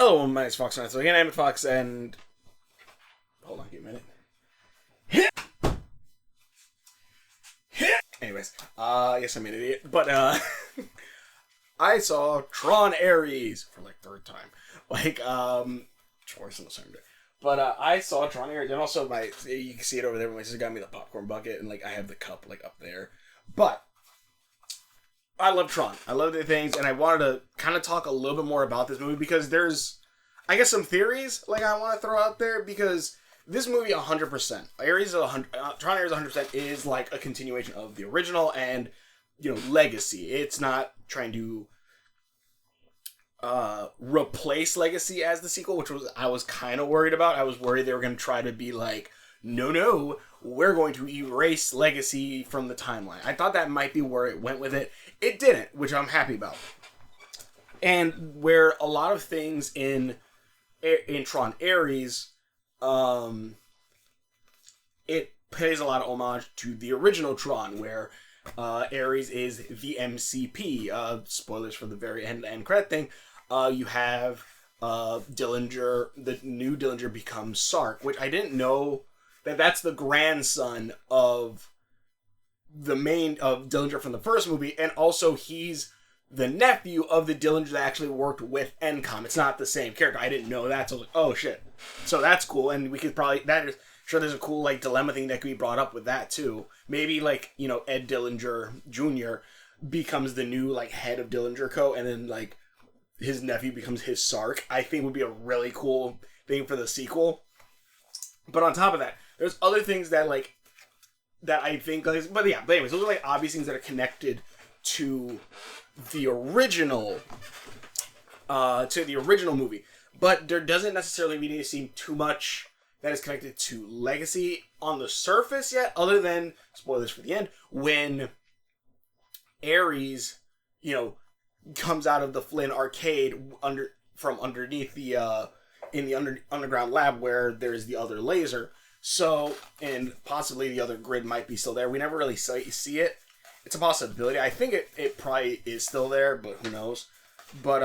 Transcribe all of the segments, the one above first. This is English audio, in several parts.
Hello, my name's Fox. So again, I'm Fox, and hold on, give me a minute. Anyways, yes, I'm an idiot, but I saw Tron Ares for like third time, twice on the same day. But I saw Tron Ares, and also you can see it over there. My sister got me the popcorn bucket, and I have the cup up there. But I love Tron. I love the things, and I wanted to kind of talk a little bit more about this movie because there's, I guess, some theories I want to throw out there because this movie 100%. Tron Ares 100% is a continuation of the original and, legacy. It's not trying to replace Legacy as the sequel, which I was kind of worried about. I was worried they were going to try to be no, we're going to erase Legacy from the timeline. I thought that might be where it went with it. It didn't, which I'm happy about. And where a lot of things in Tron Ares, it pays a lot of homage to the original Tron, where Ares is the MCP. Spoilers for the very end credit thing. You have Dillinger, the new Dillinger becomes Sark, which I didn't know that's the grandson of Dillinger from the first movie, and also he's the nephew of the Dillinger that actually worked with Encom. It's not the same character. I didn't know that, so I was like, oh shit. So that's cool, and we could probably, there's a cool dilemma thing that could be brought up with that too. Maybe Ed Dillinger Jr. becomes the new head of Dillinger Co. and then his nephew becomes his Sark. I think would be a really cool thing for the sequel. But on top of that, there's other things that that I think but anyways, those are obvious things that are connected to the original movie. But there doesn't necessarily need to seem too much that is connected to Legacy on the surface yet, other than, spoilers for the end, when Ares, comes out of the Flynn arcade from underneath the in the underground lab where there's the other laser. So, and possibly the other grid might be still there. We never really see it. It's a possibility. I think it probably is still there, but who knows. But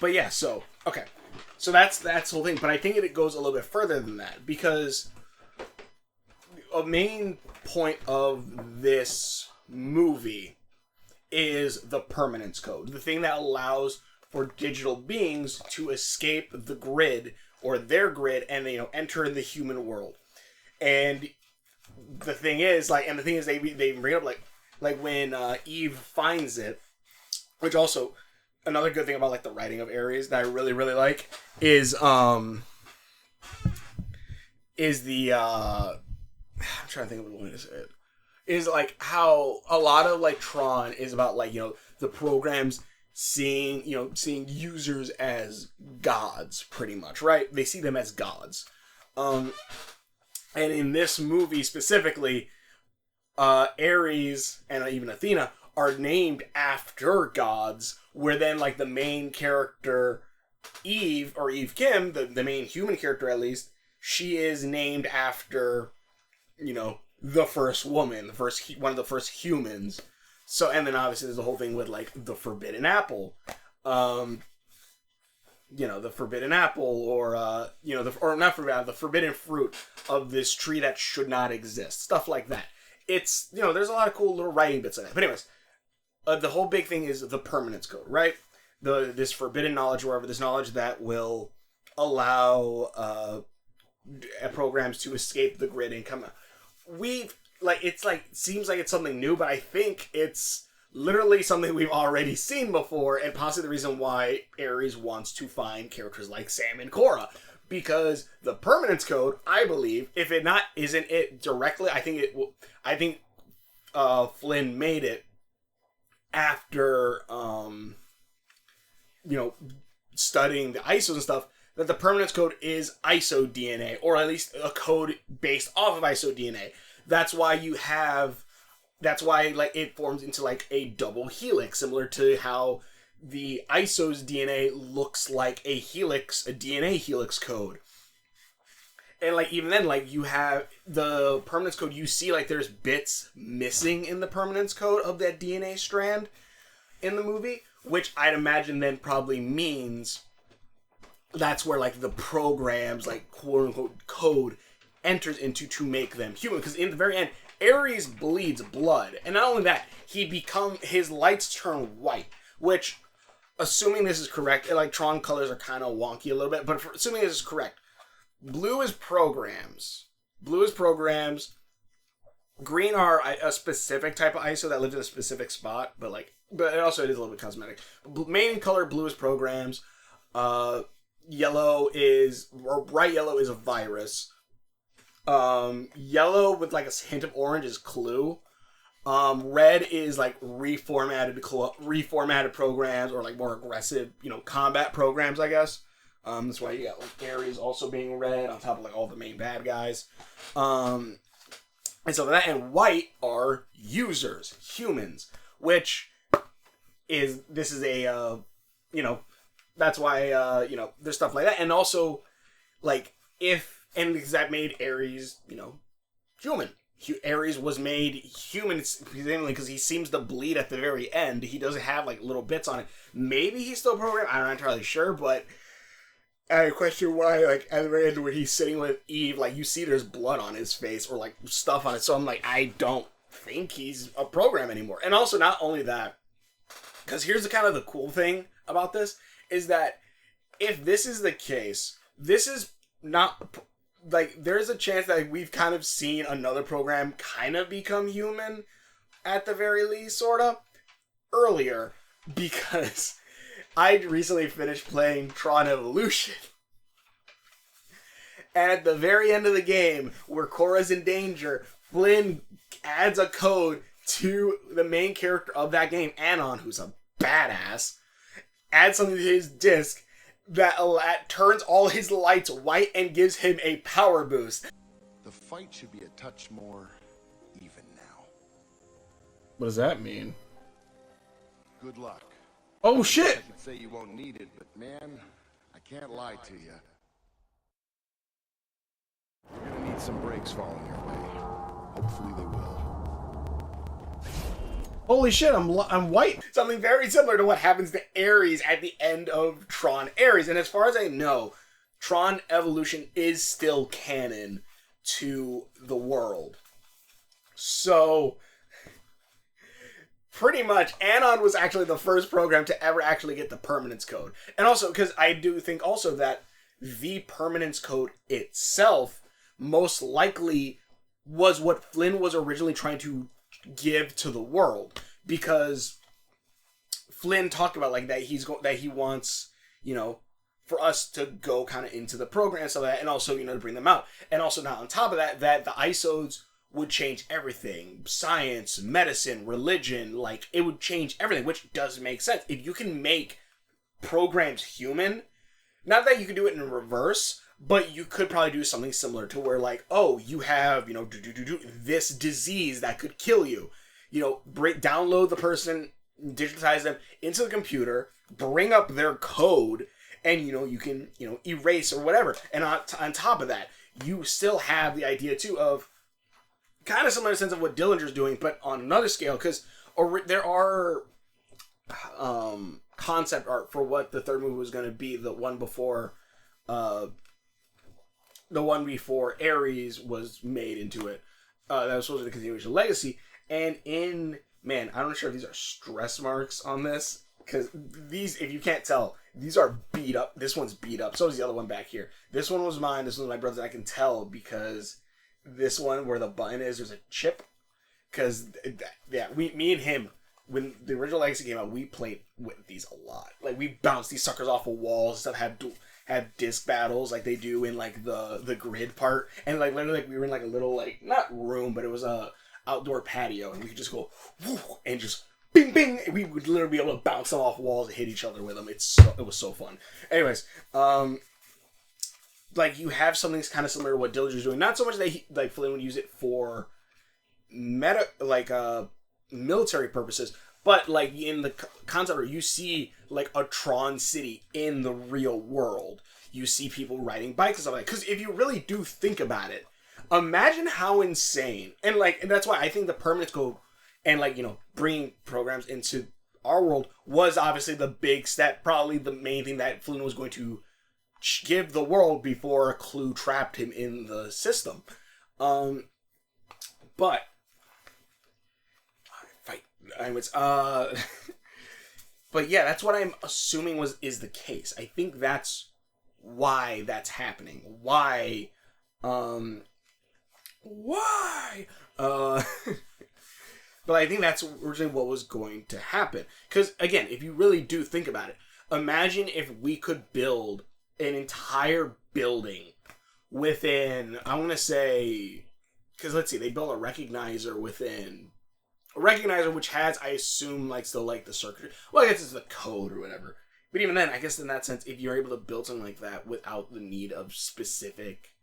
yeah, so, okay. So that's the whole thing. But I think it goes a little bit further than that, because a main point of this movie is the Permeance Code. The thing that allows for digital beings to escape the grid, or their grid, and enter the human world. And the thing is, they bring it up when Eve finds it, which also another good thing about the writing of Ares that I really really like is the I'm trying to think of the one to say it. Is how a lot of Tron is about the programs seeing users as gods, pretty much, right? They see them as gods. And in this movie specifically, Ares and even Athena are named after gods, where then the main character Eve, or Eve Kim, the main human character at least, she is named after the first woman, one of the first humans. So, and then obviously there's the whole thing with the forbidden apple, the forbidden apple, or the forbidden fruit of this tree that should not exist, stuff like that. It's there's a lot of cool little writing bits in it. But anyways, the whole big thing is the Permeance Code, right? This forbidden knowledge, wherever this knowledge that will allow programs to escape the grid and come out. Seems like it's something new, but I think it's literally something we've already seen before, and possibly the reason why Ares wants to find characters like Sam and Cora, because the Permeance Code, I believe, if it isn't it directly, I think Flynn made it after studying the ISOs and stuff, that the Permeance Code is ISO DNA, or at least a code based off of ISO DNA. That's why it forms into a double helix, similar to how the ISO's DNA looks like a helix, a DNA helix code. And even then, you have the Permeance Code, you see there's bits missing in the Permeance Code of that DNA strand in the movie, which I'd imagine then probably means that's where like the programs, like quote unquote code, enters into to make them human. Because in the very end, Ares bleeds blood, and not only that, his lights turn white, which, assuming this is correct, like Tron colors are kind of wonky a little bit, but assuming this is correct, blue is programs. Green are a specific type of ISO that lives in a specific spot, but it also is a little bit cosmetic. Main color blue is programs. Bright yellow is a virus. Yellow with like a hint of orange is clue. Red is like reformatted programs, or like more aggressive, combat programs, I guess. That's why you got like Ares also being red on top of like all the main bad guys. And so that, and white are users, humans, which is, this is a, that's why, there's stuff like that. And also, like, because that made Ares, human. Ares was made human mainly because he seems to bleed at the very end. He doesn't have, like, little bits on it. Maybe he's still programmed. I'm not entirely sure, but I question why, like, at the very end when he's sitting with Eve, like, you see there's blood on his face or, like, stuff on it. So I'm like, I don't think he's a program anymore. And also, not only that, because here's the cool thing about this, is that if this is the case, this is not, like, there's a chance that we've kind of seen another program kind of become human, at the very least, sort of, earlier, because I recently finished playing Tron Evolution. And at the very end of the game, where Korra's in danger, Flynn adds a code to the main character of that game, Anon, who's a badass, adds something to his disc that turns all his lights white and gives him a power boost. The fight should be a touch more even now. What does that mean? Good luck. Oh shit! I could say you won't need it, but man, I can't lie to you. You're gonna need some breaks falling your way. Hopefully they will. Holy shit, I'm white! Something very similar to what happens to Ares at the end of Tron Ares. And as far as I know, Tron Evolution is still canon to the world. So, pretty much, Anon was actually the first program to ever actually get the Permeance Code. And also, because I do think also that the Permeance Code itself most likely was what Flynn was originally trying to give to the world, because Flynn talked about like that that he wants, for us to go kind of into the program and stuff like that, and also, to bring them out. And also, now on top of that the ISOs would change everything. Science, medicine, religion, like, it would change everything, which does make sense. If you can make programs human, not that you can do it in reverse, but you could probably do something similar to where, like, oh, you have, this disease that could kill you. Download the person, digitize them into the computer, bring up their code, and, you can, erase or whatever. And on top of that, you still have the idea, too, of kind of similar in the sense of what Dillinger's doing, but on another scale, because there are concept art for what the third movie was going to be, the one before Ares was made into it. That was supposed to be the continuation of Legacy. And I'm not sure if these are stress marks on this, because these, if you can't tell, these are beat up. This one's beat up. So is the other one back here. This one was mine. This one was my brother's. I can tell because this one where the button is, there's a chip. Because, me and him, when the original Legacy came out, we played with these a lot. Like, we bounced these suckers off of walls and stuff, had disc battles like they do in, like, the grid part. And, like, literally, like, we were in, like, a little, like, not room, but it was a outdoor patio. And we could just go, whoo, and just bing, bing. And we would literally be able to bounce them off walls and hit each other with them. It was so fun. Anyways, like, you have something kind of similar to what Dillinger's doing. Not so much that Flynn would use it for military purposes, but like in the concept where you see like a Tron city in the real world, you see people riding bikes and stuff like that. Because if you really do think about it, imagine how insane, and that's why I think the Permeance Code and bringing programs into our world was obviously the big step, probably the main thing that Flynn was going to give the world before Clue trapped him in the system. But fight. Anyways, but yeah, that's what I'm assuming is the case. I think that's why that's happening. Why? But I think that's originally what was going to happen. Because, again, if you really do think about it, imagine if we could build an entire building within, I want to say, because let's see, they built a recognizer within, a recognizer which has, I assume, like, still, like, the circuitry. Well, I guess it's the code or whatever. But even then, I guess in that sense, if you're able to build something like that without the need of specific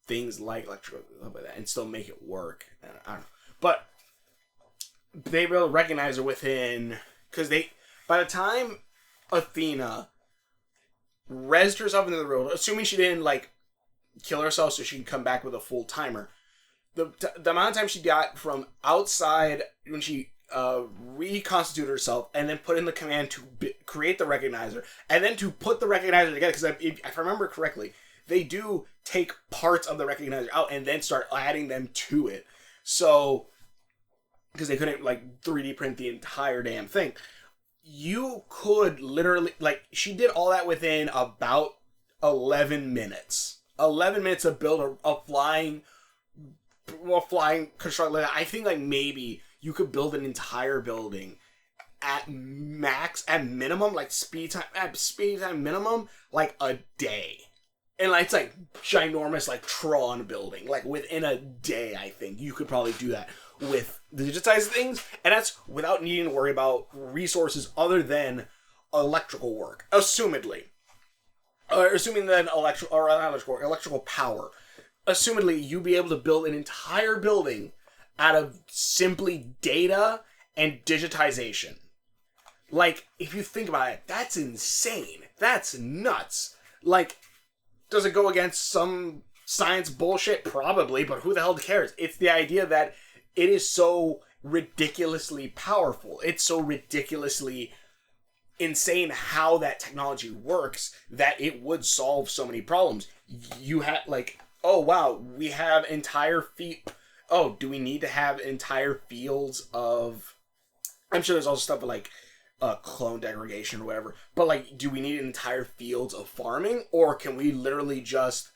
things like electrical, like that, and still make it work, I don't know. But they built a recognizer within, because they, by the time Athena rezzed herself into the world, assuming she didn't, like, kill herself so she could come back with a full timer, the amount of time she got from outside when she reconstituted herself and then put in the command to create the recognizer and then to put the recognizer together, because if I remember correctly, they do take parts of the recognizer out and then start adding them to it. So, because they couldn't, like, 3D print the entire damn thing. You could literally, like, she did all that within about 11 minutes. 11 minutes to build a flying construct. I think, like, maybe you could build an entire building at minimum, like, speed time minimum, like, a day. And, like, it's, like, ginormous, like, Tron building. Like, within a day, I think, you could probably do that with the digitized things. And that's without needing to worry about resources other than electrical work. Assumedly. Assuming that electrical power. Assumedly, you'd be able to build an entire building out of simply data and digitization. Like, if you think about it, that's insane. That's nuts. Like, does it go against some science bullshit? Probably, but who the hell cares? It's the idea that it is so ridiculously powerful. It's so ridiculously insane how that technology works that it would solve so many problems. You have, like, oh wow, we have entire oh, do we need to have entire fields of, I'm sure there's also stuff like clone degradation or whatever, but, like, do we need entire fields of farming, or can we literally just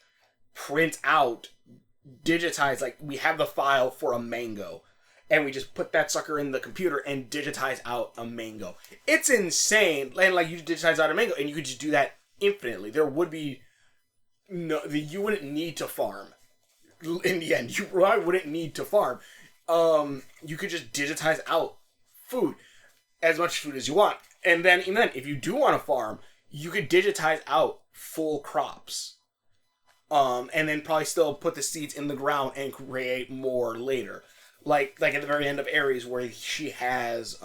print out, digitize, like, we have the file for a mango, and we just put that sucker in the computer and digitize out a mango? It's insane. And, like, you digitize out a mango, and you could just do that infinitely. There would be you wouldn't need to farm. In the end, you probably wouldn't need to farm. You could just digitize out food, as much food as you want. And then, even then, if you do want to farm, you could digitize out full crops. And then probably still put the seeds in the ground and create more later. Like at the very end of Ares, where she has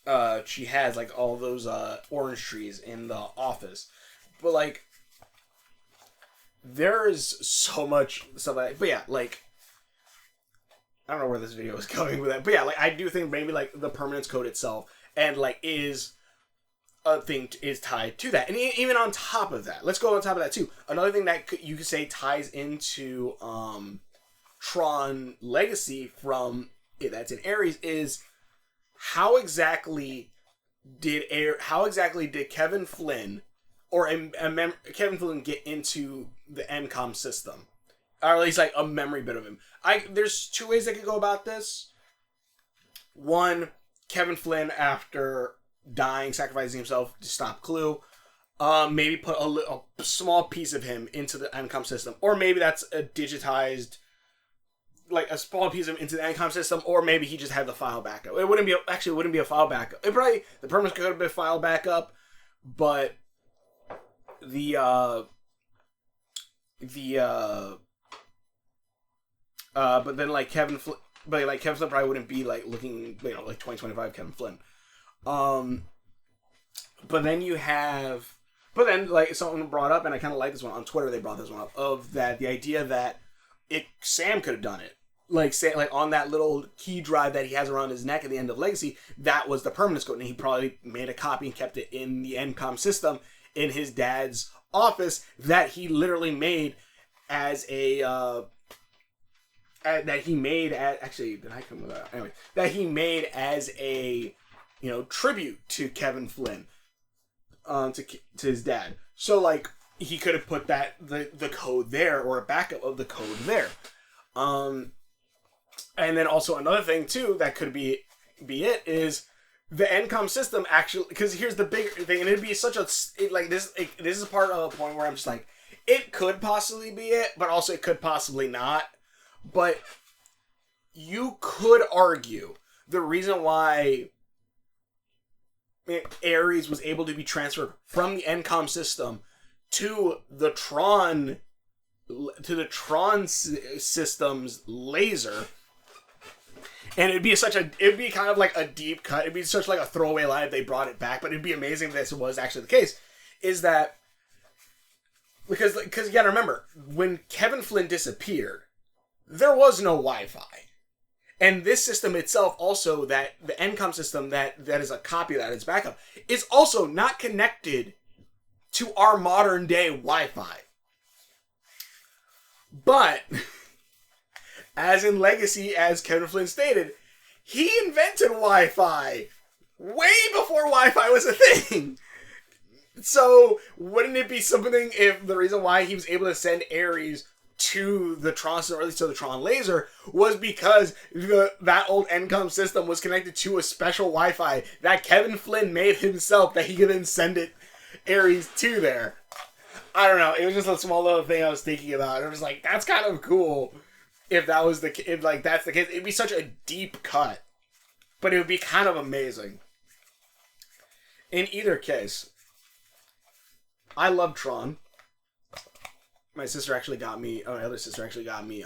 like all those orange trees in the office. But, like, there's so much stuff like that. But yeah, like, I don't know where this video is going with that. But yeah, like, I do think maybe, like, the Permeance Code itself and, like, is a thing is tied to that. And even on top of that, let's go on top of that too. Another thing that you could say ties into Tron Legacy from that's in Ares is how exactly did Kevin Flynn Kevin Flynn get into the NCOM system, or at least, like, a memory bit of him. There's two ways I could go about this. One, Kevin Flynn, after dying, sacrificing himself to stop Clue, maybe put a small piece of him into the NCOM system, or maybe that's a digitized, like, a small piece of him into the NCOM system, or maybe he just had the file backup. It wouldn't be a file backup. It probably, the Permeance Code would be a file backup, but but then, like, Kevin Flynn probably wouldn't be, like, looking, you know, like 2025 Kevin Flynn. But then like, someone brought up, and I kind of like this one on Twitter. They brought this one up of that the idea that Sam could have done it. like say like on that little key drive that he has around his neck at the end of Legacy, that was the Permeance Code, and he probably made a copy and kept it in the NCOM system in his dad's office that he literally made as a that he made at actually did I come with that anyway that he made as a tribute to Kevin Flynn to his dad. So like he could have put that the code there or a backup of the code there. And then also another thing too that could be it is the NCOM system actually, because here's the bigger thing, and it'd be such a this is part of a point where I'm just like, it could possibly be it, but also it could possibly not. But you could argue the reason why Ares was able to be transferred from the NCOM system to the Tron system's laser, and it'd be kind of like a deep cut. It'd be such like a throwaway line if they brought it back, but it'd be amazing if this was actually the case. Is that because you gotta remember, when Kevin Flynn disappeared, there was no Wi-Fi. And this system itself also, that the NCOM system that is a copy of that, its backup, is also not connected to our modern day Wi-Fi. But, as in Legacy, as Kevin Flynn stated, he invented Wi-Fi way before Wi-Fi was a thing. So, wouldn't it be something if the reason why he was able to send Ares to the Tron, or at least to the Tron laser, was because that old NCOM system was connected to a special Wi-Fi that Kevin Flynn made himself that he could then send it Ares to there. I don't know. It was just a small little thing I was thinking about. It was like, that's kind of cool if that was that's the case. It'd be such a deep cut, but it would be kind of amazing. In either case, I love Tron. My sister actually got me, my other sister actually got me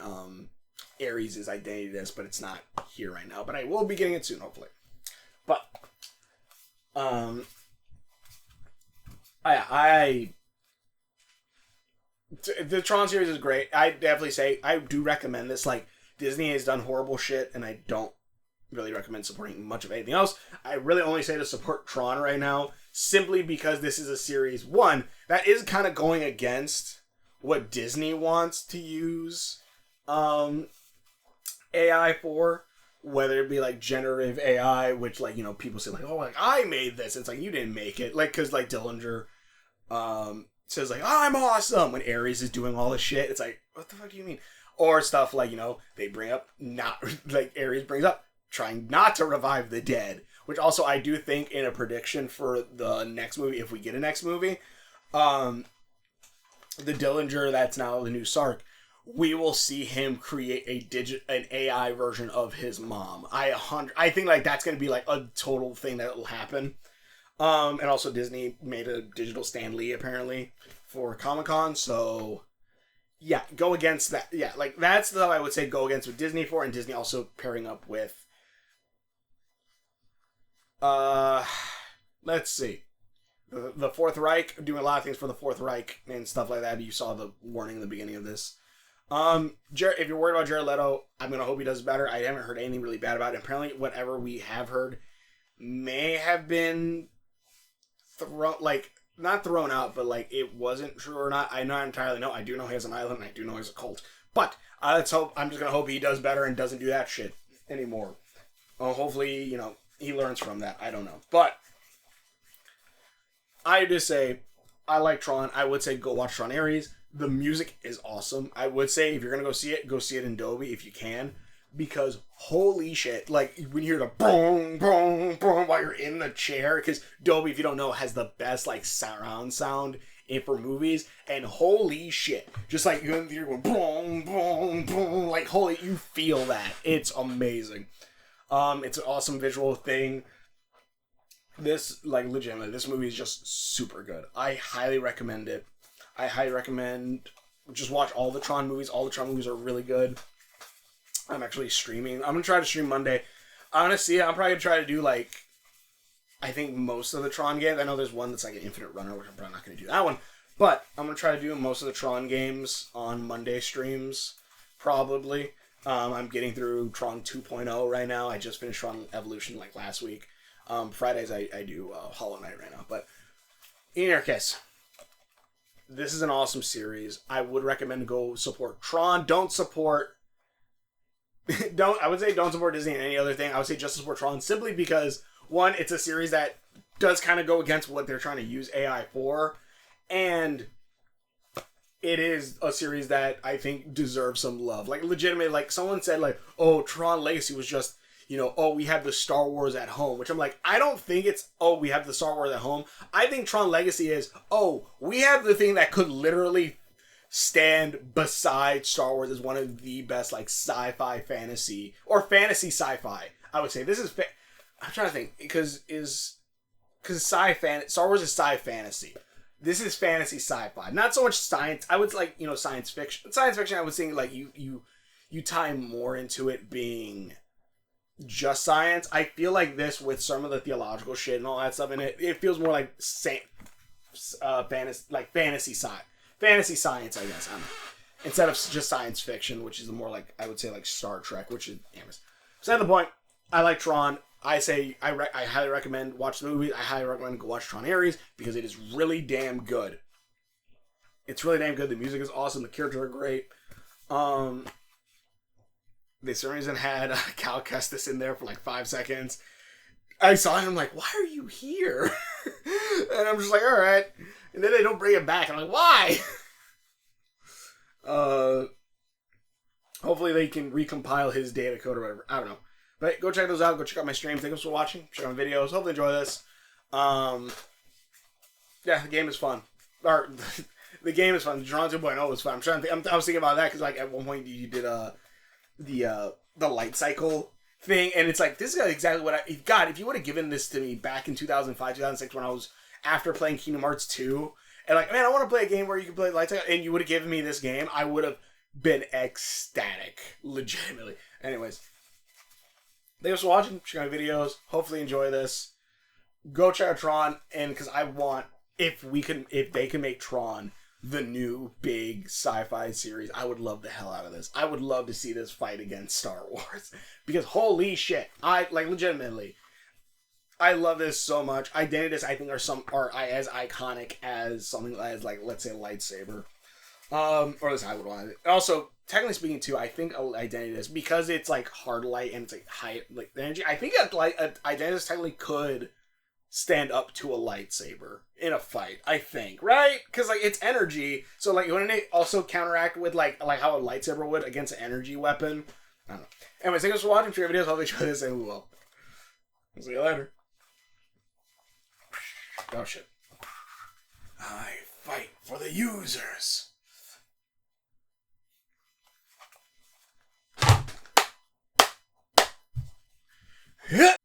Ares' Identity Disc, but it's not here right now. But I will be getting it soon, hopefully. But, the Tron series is great. I definitely say, I do recommend this. Like, Disney has done horrible shit, and I don't really recommend supporting much of anything else. I really only say to support Tron right now, simply because this is a series, one, that is kind of going against what Disney wants to use AI for, whether it be like generative AI, which like, people say like, oh, like I made this. It's like, you didn't make it. Like, cause like Dillinger says like, oh, I'm awesome when Ares is doing all this shit. It's like, what the fuck do you mean? Or stuff like, they bring up like Ares brings up trying not to revive the dead, which also I do think in a prediction for the next movie, if we get a next movie, the Dillinger that's now the new Sark, we will see him create an AI version of his mom. I think like that's going to be like a total thing that will happen. And also Disney made a digital Stan Lee apparently for Comic-Con, so yeah, go against that. Yeah, like that's the I would say go against with Disney for, and Disney also pairing up with let's see. The Fourth Reich, doing a lot of things for the Fourth Reich and stuff like that. You saw the warning in the beginning of this. If you're worried about Jared Leto, I'm going to hope he does better. I haven't heard anything really bad about it. Apparently, whatever we have heard may have been not thrown out, but like it wasn't true or not. I not entirely know. I do know he has an island, and I do know he has a cult. But let's hope. I'm just going to hope he does better and doesn't do that shit anymore. Hopefully, he learns from that. I don't know. But I just say, I like Tron. I would say go watch Tron Ares. The music is awesome. I would say if you're going to go see it in Dolby if you can. Because holy shit, like when you hear the boom, boom, boom while you're in the chair. Because Dolby, if you don't know, has the best like surround sound for movies. And holy shit, just like you're going boom, boom, boom. Like holy, you feel that. It's amazing. It's an awesome visual thing. This, like, legitimately, this movie is just super good. I highly recommend it. I highly recommend just watch all the Tron movies. All the Tron movies are really good. I'm actually streaming. I'm going to try to stream Monday. I'm probably going to try to do, like, I think most of the Tron games. I know there's one that's, like, an Infinite Runner, which I'm probably not going to do that one. But I'm going to try to do most of the Tron games on Monday streams, probably. I'm getting through Tron 2.0 right now. I just finished Tron Evolution like last week. Fridays I do Hollow Knight right now. But in your case, this is an awesome series. I would recommend go support Tron. Don't support Disney and any other thing. I would say just support Tron simply because, one, it's a series that does kind of go against what they're trying to use AI for, and it is a series that I think deserves some love. Like, legitimately, like, someone said, like, oh, Tron Legacy was just, oh, we have the Star Wars at home, which I'm like, I don't think it's, oh, we have the Star Wars at home. I think Tron Legacy is, oh, we have the thing that could literally stand beside Star Wars as one of the best, like, sci-fi fantasy, or fantasy sci-fi, I would say. This is, I'm trying to think, because Star Wars is sci-fantasy. This is fantasy sci-fi. Not so much science. I would like, science fiction. Science fiction, I would think, like, you tie more into it being just science. I feel like this, with some of the theological shit and all that stuff in it, it feels more like fantasy science, I guess. Instead of just science fiction, which is more like, I would say, like Star Trek, which is, anyways. So, the point, I like Tron. I say I highly recommend watch the movie. I highly recommend go watch Tron Ares because it is really damn good. It's really damn good. The music is awesome. The characters are great. They certainly had Cal Kestis in there for like 5 seconds. I saw him, I'm like, why are you here? And I'm just like, all right. And then they don't bring him back. I'm like, why? Hopefully they can recompile his data code or whatever. I don't know. But go check those out. Go check out my stream. Thanks for watching. Check out my videos. Hopefully enjoy this. Yeah, the game is fun. Or the game is fun. The Tron 2.0 was fun. I was thinking about that because, like, at one point you did the light cycle thing, and it's like, this is exactly what God, if you would have given this to me back in 2005, 2006, when I was after playing Kingdom Hearts 2, and like, man, I want to play a game where you can play light cycle, and you would have given me this game, I would have been ecstatic, legitimately. Anyways, thanks for watching. Check out my videos. Hopefully enjoy this. Go check out Tron, and because I want, if they can make Tron the new big sci-fi series, I would love the hell out of this. I would love to see this fight against Star Wars. Because holy shit, legitimately, I love this so much. Identities, I think, are as iconic as something as, like, let's say, a lightsaber. Or at least I would want it. Also, technically speaking, too, I think Identities, because it's like hard light and it's like high like energy, I think Identities technically could stand up to a lightsaber in a fight, I think, right? Because, like, it's energy, so, like, wouldn't it also counteract with, like how a lightsaber would against an energy weapon? I don't know. Anyways, thanks for watching. For your videos, I'll be sure this, and we will. See you later. Oh, shit. I fight for the users. Yeah.